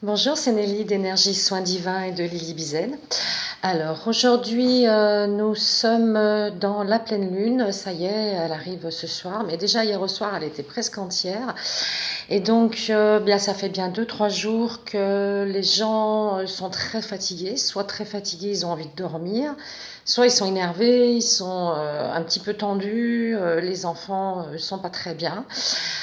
Bonjour, c'est Nelly d'Énergie Soins Divins et de Lily Bizen. Alors aujourd'hui, nous sommes dans la pleine lune. Ça y est, elle arrive ce soir. Mais déjà hier au soir, elle était presque entière. Et donc, bien, ça fait bien 2, 3 jours que les gens sont très fatigués. Soit très fatigués, ils ont envie de dormir. Soit ils sont énervés, ils sont un petit peu tendus. Les enfants sont pas très bien.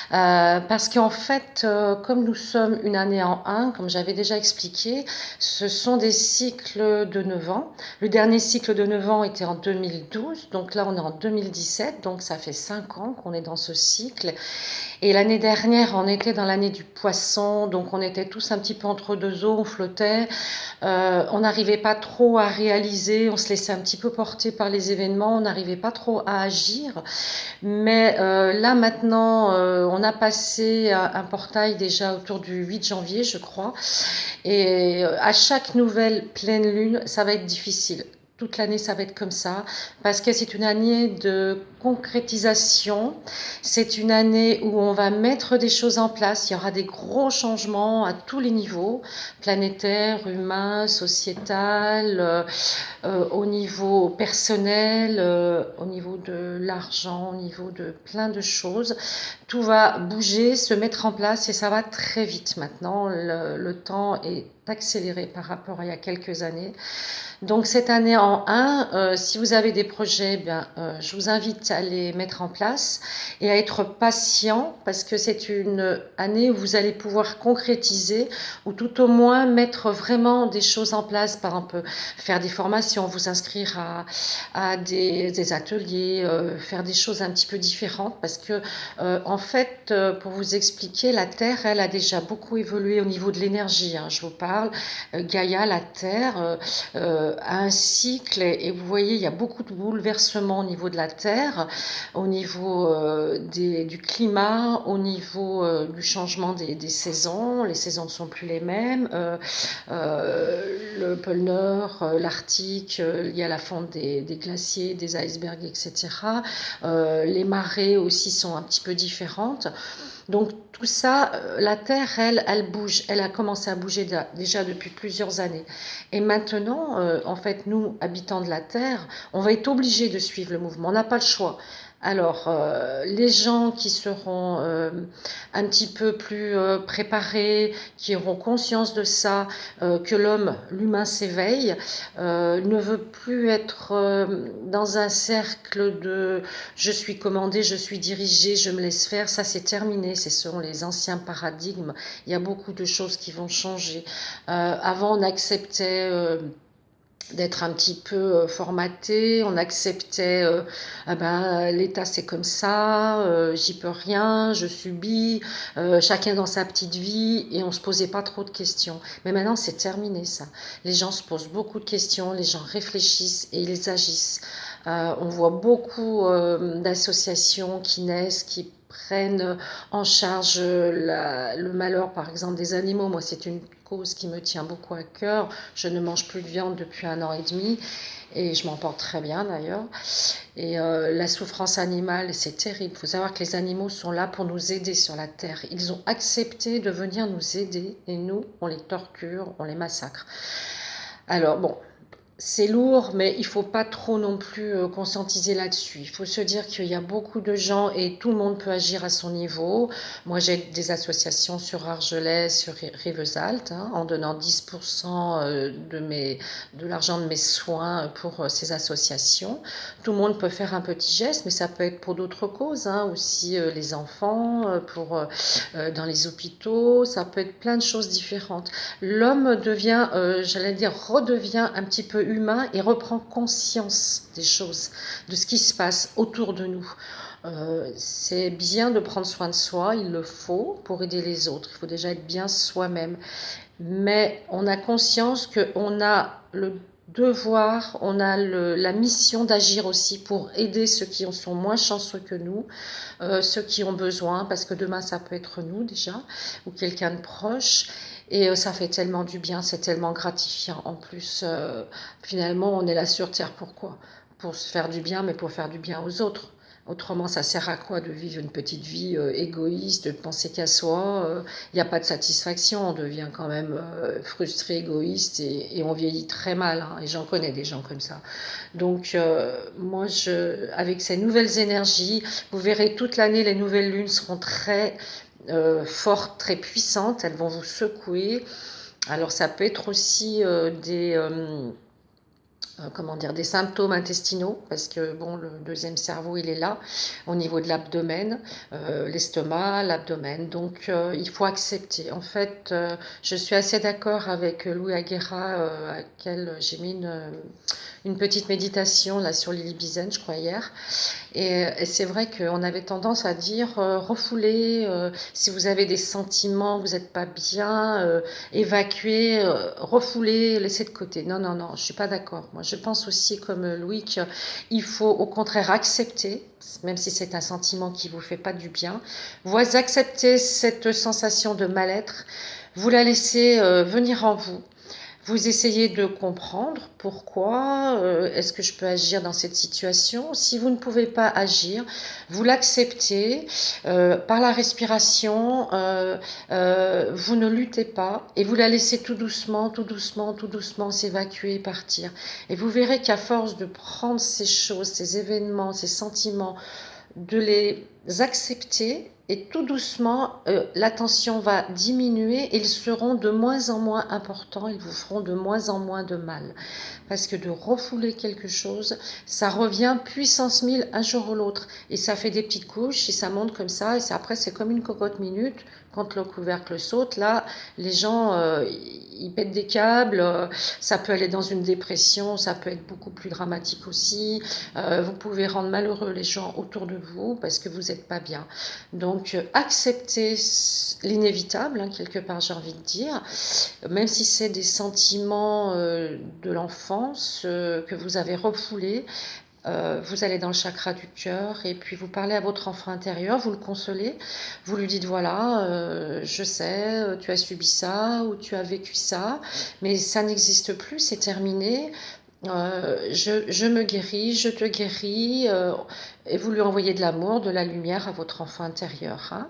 Parce qu'en fait, comme nous sommes une année en un, comme j'avais déjà expliqué, ce sont des cycles de 9 ans. Le dernier cycle de 9 ans était en 2012, donc là on est en 2017, donc ça fait 5 ans qu'on est dans ce cycle. Et l'année dernière, on était dans l'année du poisson, donc on était tous un petit peu entre deux eaux, on flottait. On n'arrivait pas trop à réaliser, on se laissait un petit peu porter par les événements, on n'arrivait pas trop à agir. Mais là maintenant, on a passé un portail déjà autour du 8 janvier, je crois. Et à chaque nouvelle pleine lune, ça va être difficile. Toute l'année, ça va être comme ça, parce que c'est une année de concrétisation, c'est une année où on va mettre des choses en place, il y aura des gros changements à tous les niveaux, planétaire, humain, sociétal, au niveau personnel, au niveau de l'argent, au niveau de plein de choses. Tout va bouger, se mettre en place et ça va très vite maintenant. Le temps est accéléré par rapport à il y a quelques années. Donc cette année en un, si vous avez des projets, bien, je vous invite à les mettre en place et à être patient parce que c'est une année où vous allez pouvoir concrétiser ou tout au moins mettre vraiment des choses en place, par exemple faire des formations, vous inscrire à des ateliers, faire des choses un petit peu différentes parce que en fait, pour vous expliquer, la Terre, elle a déjà beaucoup évolué au niveau de l'énergie, hein, je vous parle. Gaïa, la Terre, a un cycle et vous voyez, il y a beaucoup de bouleversements au niveau de la Terre, au niveau du climat, au niveau du changement des saisons. Les saisons ne sont plus les mêmes. Le pôle Nord, l'Arctique, il y a la fonte des glaciers, des icebergs, etc. Les marées aussi sont un petit peu différentes. Donc tout ça, la Terre, elle bouge. Elle a commencé à bouger déjà depuis plusieurs années. Et maintenant, en fait, nous, habitants de la Terre, on va être obligés de suivre le mouvement. On n'a pas le choix. Alors, les gens qui seront un petit peu plus préparés, qui auront conscience de ça, que l'humain s'éveille, ne veut plus être dans un cercle de je suis commandé, je suis dirigé, je me laisse faire. Ça, c'est terminé. Ce sont les anciens paradigmes. Il y a beaucoup de choses qui vont changer. Avant, on acceptait d'être un petit peu formaté, on acceptait ah ben, l'état c'est comme ça, j'y peux rien, je subis, chacun dans sa petite vie et on se posait pas trop de questions. Mais maintenant c'est terminé ça. Les gens se posent beaucoup de questions, les gens réfléchissent et ils agissent. On voit beaucoup d'associations qui naissent, qui prennent en charge le malheur, par exemple, des animaux. Moi, c'est une cause qui me tient beaucoup à cœur. Je ne mange plus de viande depuis 1 an et demi et je m'en porte très bien d'ailleurs. Et la souffrance animale, c'est terrible. Il faut savoir que les animaux sont là pour nous aider sur la terre. Ils ont accepté de venir nous aider et nous, on les torture, on les massacre. Alors bon, c'est lourd, mais il ne faut pas trop non plus conscientiser là-dessus. Il faut se dire qu'il y a beaucoup de gens et tout le monde peut agir à son niveau. Moi, j'ai des associations sur Argelès, sur Rivesaltes, hein, en donnant 10% de l'argent de mes soins pour ces associations. Tout le monde peut faire un petit geste, mais ça peut être pour d'autres causes, hein, aussi les enfants, dans les hôpitaux, ça peut être plein de choses différentes. L'homme devient, j'allais dire, redevient un petit peu humain et reprend conscience des choses, de ce qui se passe autour de nous. C'est bien de prendre soin de soi, il le faut pour aider les autres. Il faut déjà être bien soi-même. Mais on a conscience qu'on a le devoir, on a la mission d'agir aussi pour aider ceux qui sont moins chanceux que nous, ceux qui ont besoin, parce que demain ça peut être nous déjà, ou quelqu'un de proche. Et ça fait tellement du bien, c'est tellement gratifiant. En plus, finalement, on est là sur Terre pourquoi? Pour se faire du bien, mais pour faire du bien aux autres. Autrement, ça sert à quoi de vivre une petite vie égoïste, de penser qu'à soi? Il n'y a pas de satisfaction, on devient quand même frustré, égoïste et on vieillit très mal, hein, et j'en connais des gens comme ça. Donc, moi, avec ces nouvelles énergies, vous verrez toute l'année, les nouvelles lunes seront très fortes, très puissantes, elles vont vous secouer. Alors, ça peut être aussi comment dire, des symptômes intestinaux, parce que bon, le deuxième cerveau, il est là, au niveau de l'abdomen, l'estomac, l'abdomen. Donc, il faut accepter. En fait, je suis assez d'accord avec Louis Aguera, à laquelle j'ai mis une petite méditation là sur Lily Bizen, je crois, hier. Et c'est vrai qu'on avait tendance à dire refoulez, si vous avez des sentiments, vous n'êtes pas bien, évacuez, refoulez, laissez de côté. Non, non, non, je ne suis pas d'accord. Moi, je pense aussi, comme Louis, qu'il faut au contraire accepter, même si c'est un sentiment qui ne vous fait pas du bien. Vous acceptez cette sensation de mal-être, vous la laissez venir en vous. Vous essayez de comprendre pourquoi, est-ce que je peux agir dans cette situation. Si vous ne pouvez pas agir, vous l'acceptez par la respiration, vous ne luttez pas et vous la laissez tout doucement, tout doucement, tout doucement s'évacuer et partir. Et vous verrez qu'à force de prendre ces choses, ces événements, ces sentiments, de les accepter et tout doucement, la tension va diminuer et ils seront de moins en moins importants, ils vous feront de moins en moins de mal. Parce que de refouler quelque chose, ça revient puissance 1000 un jour ou l'autre. Et ça fait des petites couches, et ça monte comme ça, et après c'est comme une cocotte minute. Quand le couvercle saute, là, les gens, ils pètent des câbles, ça peut aller dans une dépression, ça peut être beaucoup plus dramatique aussi. Vous pouvez rendre malheureux les gens autour de vous parce que vous n'êtes pas bien. Donc, acceptez l'inévitable, hein, quelque part, j'ai envie de dire, même si c'est des sentiments de l'enfance que vous avez refoulés. Vous allez dans le chakra du cœur et puis vous parlez à votre enfant intérieur, vous le consolez, vous lui dites voilà, je sais, tu as subi ça ou tu as vécu ça, mais ça n'existe plus, c'est terminé. Je me guéris, je te guéris, et vous lui envoyez de l'amour, de la lumière à votre enfant intérieur, hein.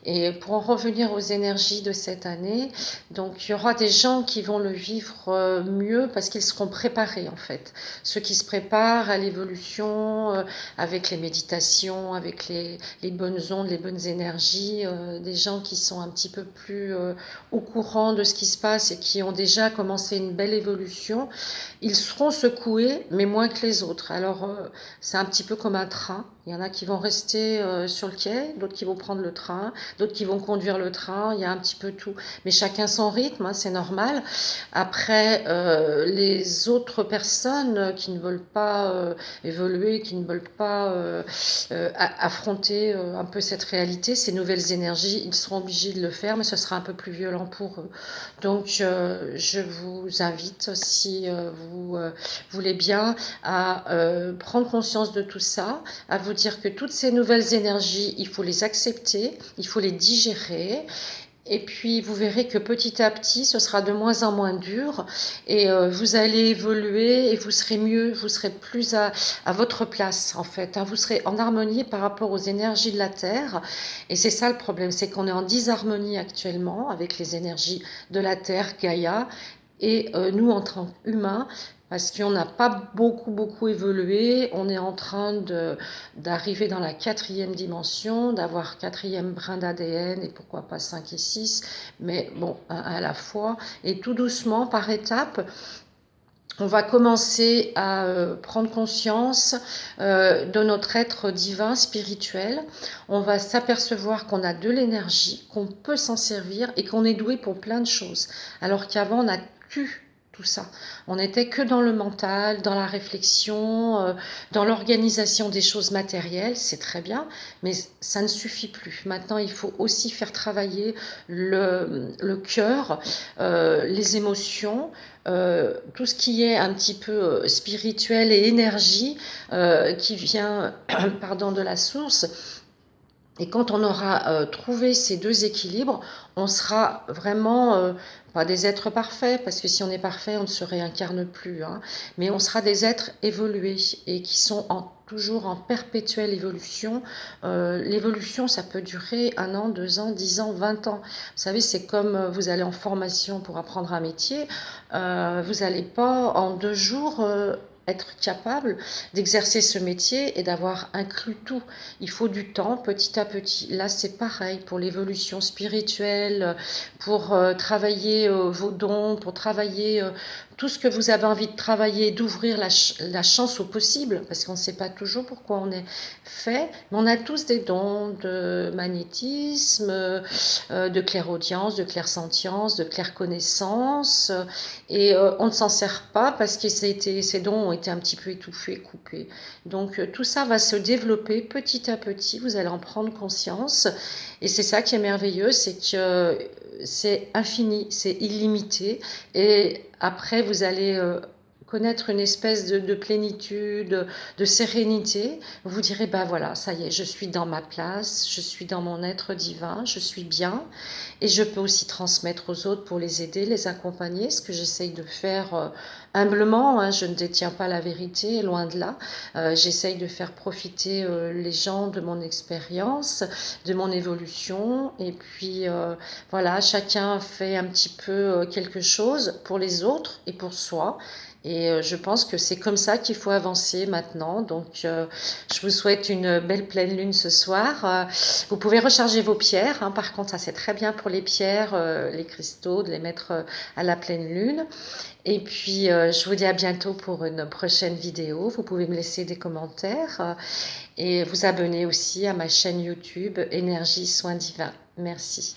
Et pour en revenir aux énergies de cette année, donc il y aura des gens qui vont le vivre mieux parce qu'ils seront préparés en fait. Ceux qui se préparent à l'évolution avec les méditations, avec les bonnes ondes, les bonnes énergies, des gens qui sont un petit peu plus au courant de ce qui se passe et qui ont déjà commencé une belle évolution, ils seront secoués mais moins que les autres. Alors c'est un petit peu comme un train. Il y en a qui vont rester sur le quai, d'autres qui vont prendre le train, d'autres qui vont conduire le train, il y a un petit peu tout. Mais chacun son rythme, hein, c'est normal. Après, les autres personnes qui ne veulent pas évoluer, qui ne veulent pas affronter un peu cette réalité, ces nouvelles énergies, ils seront obligés de le faire, mais ce sera un peu plus violent pour eux. Donc, je vous invite, si vous voulez bien, à prendre conscience de tout ça, à vous dire que toutes ces nouvelles énergies, il faut les accepter, il faut les digérer. Et puis vous verrez que petit à petit, ce sera de moins en moins dur et vous allez évoluer et vous serez mieux, vous serez plus à votre place en fait, hein. Vous serez en harmonie par rapport aux énergies de la Terre et c'est ça le problème, c'est qu'on est en disharmonie actuellement avec les énergies de la Terre, Gaïa, et nous en tant qu'humains, parce qu'on n'a pas beaucoup évolué, on est en train d'arriver dans la 4e dimension, d'avoir 4e brin d'ADN et pourquoi pas 5 et 6, mais bon, à la fois, et tout doucement, par étapes, on va commencer à prendre conscience de notre être divin, spirituel. On va s'apercevoir qu'on a de l'énergie, qu'on peut s'en servir et qu'on est doué pour plein de choses. Alors qu'avant, on a pu tout ça. On n'était que dans le mental, dans la réflexion, dans l'organisation des choses matérielles, c'est très bien, mais ça ne suffit plus. Maintenant, il faut aussi faire travailler le cœur, les émotions, tout ce qui est un petit peu spirituel et énergie qui vient pardon, de la source. Et quand on aura trouvé ces deux équilibres, on sera vraiment pas des êtres parfaits, parce que si on est parfait, on ne se réincarne plus, hein, mais on sera des êtres évolués et qui sont en toujours en perpétuelle évolution. L'évolution, ça peut durer 1 an, 2 ans, 10 ans, 20 ans. Vous savez, c'est comme vous allez en formation pour apprendre un métier. Vous n'allez pas en 2 jours être capable d'exercer ce métier et d'avoir inclus tout. Il faut du temps, petit à petit. Là, c'est pareil pour l'évolution spirituelle, pour travailler vos dons, pour travailler tout ce que vous avez envie de travailler, d'ouvrir la chance au possible, parce qu'on ne sait pas toujours pourquoi on est fait, mais on a tous des dons de magnétisme, de clairaudience, de clairsentience, de clairconnaissance, et on ne s'en sert pas parce que ces dons ont été un petit peu étouffés, coupés. Donc tout ça va se développer petit à petit, vous allez en prendre conscience, et c'est ça qui est merveilleux, c'est que c'est infini, c'est illimité, et après vous allez connaître une espèce de plénitude, de sérénité. Vous direz, ben voilà, ça y est, je suis dans ma place, je suis dans mon être divin, je suis bien, et je peux aussi transmettre aux autres pour les aider, les accompagner, ce que j'essaye de faire humblement, hein. Je ne détiens pas la vérité, loin de là. J'essaye de faire profiter les gens de mon expérience, de mon évolution, et puis voilà, chacun fait un petit peu quelque chose pour les autres et pour soi. Et je pense que c'est comme ça qu'il faut avancer maintenant. Donc, je vous souhaite une belle pleine lune ce soir. Vous pouvez recharger vos pierres, hein. Par contre, ça c'est très bien pour les pierres, les cristaux, de les mettre à la pleine lune. Et puis, je vous dis à bientôt pour une prochaine vidéo. Vous pouvez me laisser des commentaires et vous abonner aussi à ma chaîne YouTube Énergie Soins Divins. Merci.